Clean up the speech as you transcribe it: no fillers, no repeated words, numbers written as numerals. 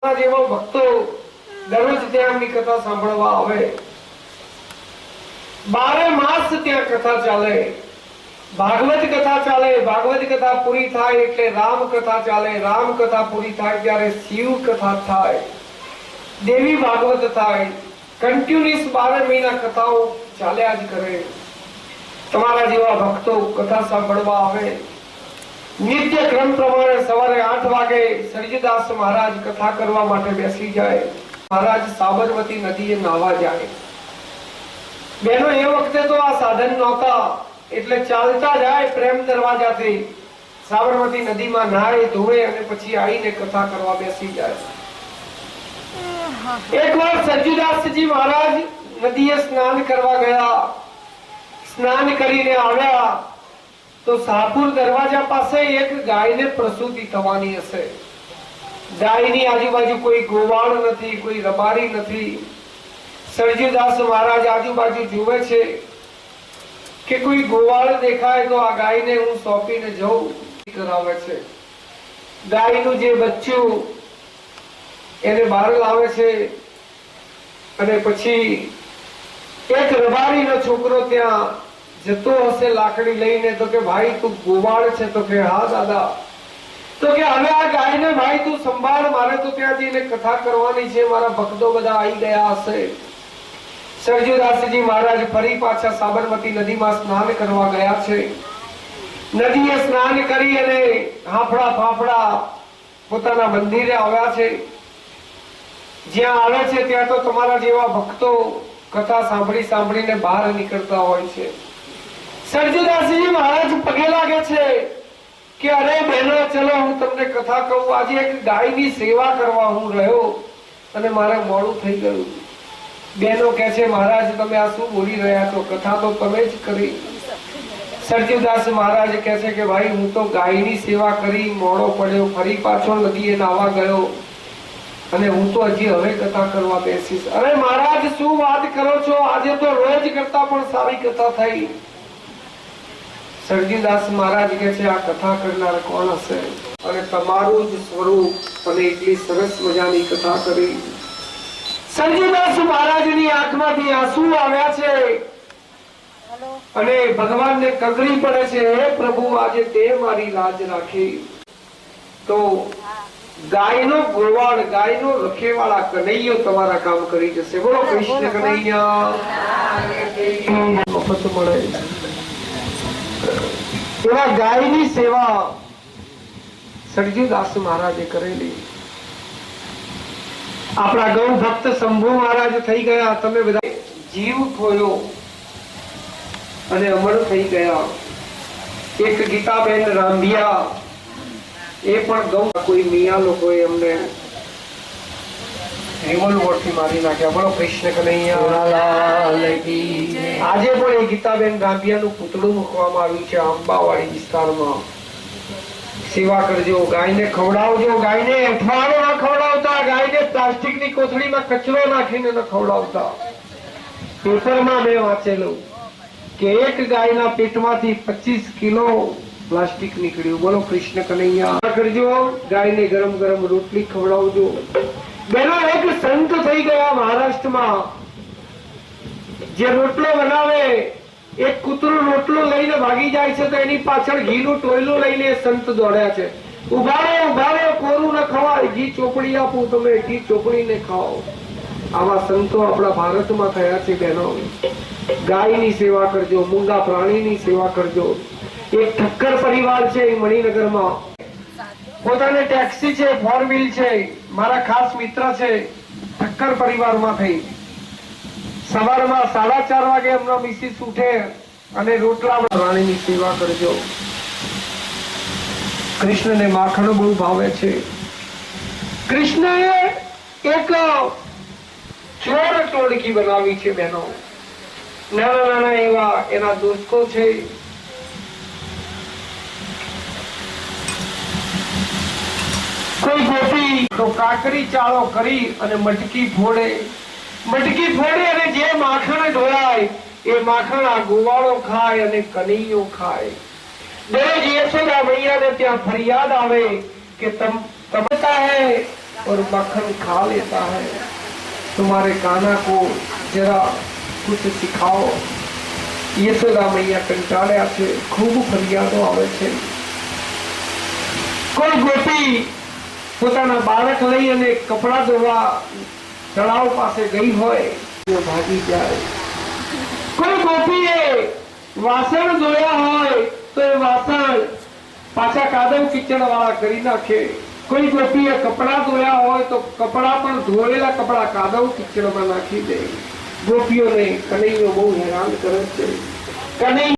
જેવો ભક્તો દરરોજ ત્યાંની કથા સાંભળવા આવે, 12 માસ ત્યાં કથા ચાલે, ભાગવત કથા ચાલે, ભાગવત કથા પૂરી થાય એટલે રામ કથા ચાલે, રામ કથા પૂરી થાય ત્યારે શિવ કથા થાય, દેવી ભાગવત થાય, કન્ટિન્યુઅસ 12 મહિના કથાઓ ચાલ્યા જ કરે। તમારા જેવા ભક્તો કથા સાંભળવા આવે, નિત્ય ક્રમ પ્રમાણે સવારે 8 વાગે સરજુદાસ મહારાજ કથા કરવા માટે બેસી જાય। મહારાજ સાબરમતી નદીએ નાહવા જાય। બેનો એ વખતે તો આ સાધન નહોતા એટલે ચાલતા જાય પ્રેમ દરવાજાથી, સાબરમતી નદીમાં નાહે ધોવે અને પછી આવીને કથા કરવા બેસી જાય। એકવાર સરજુદાસજી મહારાજ નદીએ સ્નાન કરવા ગયા, સ્નાન કરીને આવ્યા તો શાહપુર દરવાજા પાસે એક ગાયને પ્રસૂતિ થવાની હશે। ગાયની આજુબાજુ કોઈ ગોવાળ નથી, કોઈ રબારી નથી। સરજુદાસ મહારાજ આજુબાજુ જુએ છે કે કોઈ ગોવાળ દેખાય તો આ ગાયને હું સોંપીને જઉં કરાવે છે। ગાયનું જે બચ્ચું એને બહાર લાવે છે અને પછી એક રબારીનો છોકરો ત્યાં જતો હશે લાકડી લઈને, તો કે ભાઈ તું ગોવાળ છે? તો કે હા દાદા। તો કે હવે આ ગાયને ભાઈ તું સંભાળ, મારે તો ત્યાં જઈને કથા કરવાની છે, મારા ભક્તો બધા આવી ગયા હશે। સરજુદાસજી મહારાજ ફરી પાછા સાબરમતી નદીમાં સ્નાન કરવા ગયા છે। નદીએ સ્નાન કરી અને હાંફળા ફાંફળા પોતાના મંદિરે આવ્યા છે। જ્યાં આવે છે ત્યાં તો તમારા જેવા ભક્તો કથા સાંભળી સાંભળીને બહાર નીકળતા હોય છે। સરજુદાસજી મહારાજ પગે લાગે છે કે અરે બહેનો ચલો હું તમને કથા કહું, આજે એક ગાયની સેવા કરવા હું રહ્યો અને મારે મોડું થઈ ગયું। બહેનો કહે છે મહારાજ તમે આ શું બોલી રહ્યા છો, કથા તો તમે જ કરી। સરજુદાસ મહારાજ કહે છે કે ભાઈ હું તો ગાયની સેવા કરી, મોડો પડ્યો, ફરી પાછો નદીએ નાહવા ગયો અને હું તો હજી હવે કથા કરવા બેસીશ। અરે મહારાજ શું વાત કરો છો, આજે તો રોજ કરતા પણ સારી કથા થઈ। સરજુદાસ મહારાજ કહે છે આ કથા કરનાર કોણ હશે? અને તમારું જ સ્વરૂપ અને એટલી સરસ મજાની કથા કરી। સરજુદાસ મહારાજની આંખમાંથી આંસુ આવ્યા છે અને ભગવાનને કગળી પડે છે, હે પ્રભુ આજે તે મારી લાજ રાખી। તો ગાયનો ગોવાળ, ગાયનો રખેવાળા કનૈયો તમારા કામ કરી જશે। બોલો કૃષ્ણ કનૈયા મફત મળે। એવા ગાયની સેવા સરજુદાસ મહારાજે કરેલી। આપણા ગૌ ભક્ત શંભુ મહારાજ થઈ ગયા, તમે બધા જીવ ખોયો અને અમર થઈ ગયા। એક ગીતાબેન રાંભિયા એ પણ ગૌ, કોઈ મિયા લોકોએ એમને રિવોલ્વરથી મારી નાખ્યા। બોલો કૃષ્ણ કનૈયા। આજે પણ એ ગીતાબેન રાંભિયાનું પૂતળું મૂકવામાં આવ્યું છે આંબાવાડી વિસ્તારમાં। સેવા કરજો, ગાયને ખવડાવજો, ગાયને અઠવાડો ના ખવડાવતા, ગાયને પ્લાસ્ટિકની કોથળીમાં કચરો નાખીને ન ખવડાવતા। પેપરમાં મેં વાંચેલું કે એક ગાયના પેટમાંથી 25 કિલો પ્લાસ્ટિક નીકળ્યું। બોલો કૃષ્ણ કનૈયા કરજો, ગાયને ગરમ ગરમ રોટલી ખવડાવજો। બેનો એક સંત થઈ ગયા મહારાષ્ટ્રમાં, જે રોટલો બનાવે, એક કૂતરું રોટલો લઈને ભાગી જાય છે તો એની પાછળ ઘીનું ટોયલું લઈને સંત દોડ્યા છે, ઉભા રહો કોરું ન ખવાય, ઘી ચોપડી આપું, તમે ઘી ચોપડીને ખાઓ। આવા સંતો આપણા ભારતમાં થયા છે। બહેનો ગાયની સેવા કરજો, મૂંગા પ્રાણીની સેવા કરજો। એક ઠક્કર પરિવાર છે મણિનગરમાં, પોતાને ટેક્સી છે, 4 વ્હીલ છે, મારા ખાસ મિત્ર છે। ઠક્કર પરિવારમાં થઈ સવારમાં 4:30 વાગે એમનો મિસિસ ઉઠે અને રોટલા પ્રાણીની સેવા કરજો। કૃષ્ણને માખણ બહુ ભાવે છે। કૃષ્ણએ એક ચોર ટોળકી બનાવી છે બહેનો, નાના નાના એવા એના દોસ્તો છે। કોઈ ગોપી તો કાકરી ચાળો કરી અને મટકી ફોડે અને જે માખણ ઢોળાય એ માખણ આ ગોવાળો ખાય અને કનૈયો ખાય। દરરોજ યશોદા મૈયાને ત્યાં ફરિયાદ આવે કે તમતા હૈ और मक्खन खा लेता है। तुम्हारे कान्हा को जरा कुछ सिखाओ। यशोदा मैया कंटाळ्या છે, ખૂબ ફરિયાદો આવે છે। કોઈ ગોપી પોતાના બાળક લઈ અને કપડા ધોવા તળાવ પાસે ગઈ હોય તો ભાગી જાય। કોઈ ગોપીએ વાસણ ધોયા હોય તો એ વાસણ પાછા કાદવ કીચડ વાળા કરી નાખે। કોઈ ગોપીએ કપડા ધોયા હોય તો કપડા પણ ધોયેલા કપડા કાદવ કીચડમાં નાખી દે। ગોપીઓને કનૈયો બહુ હેરાન કરે છે। કનૈયો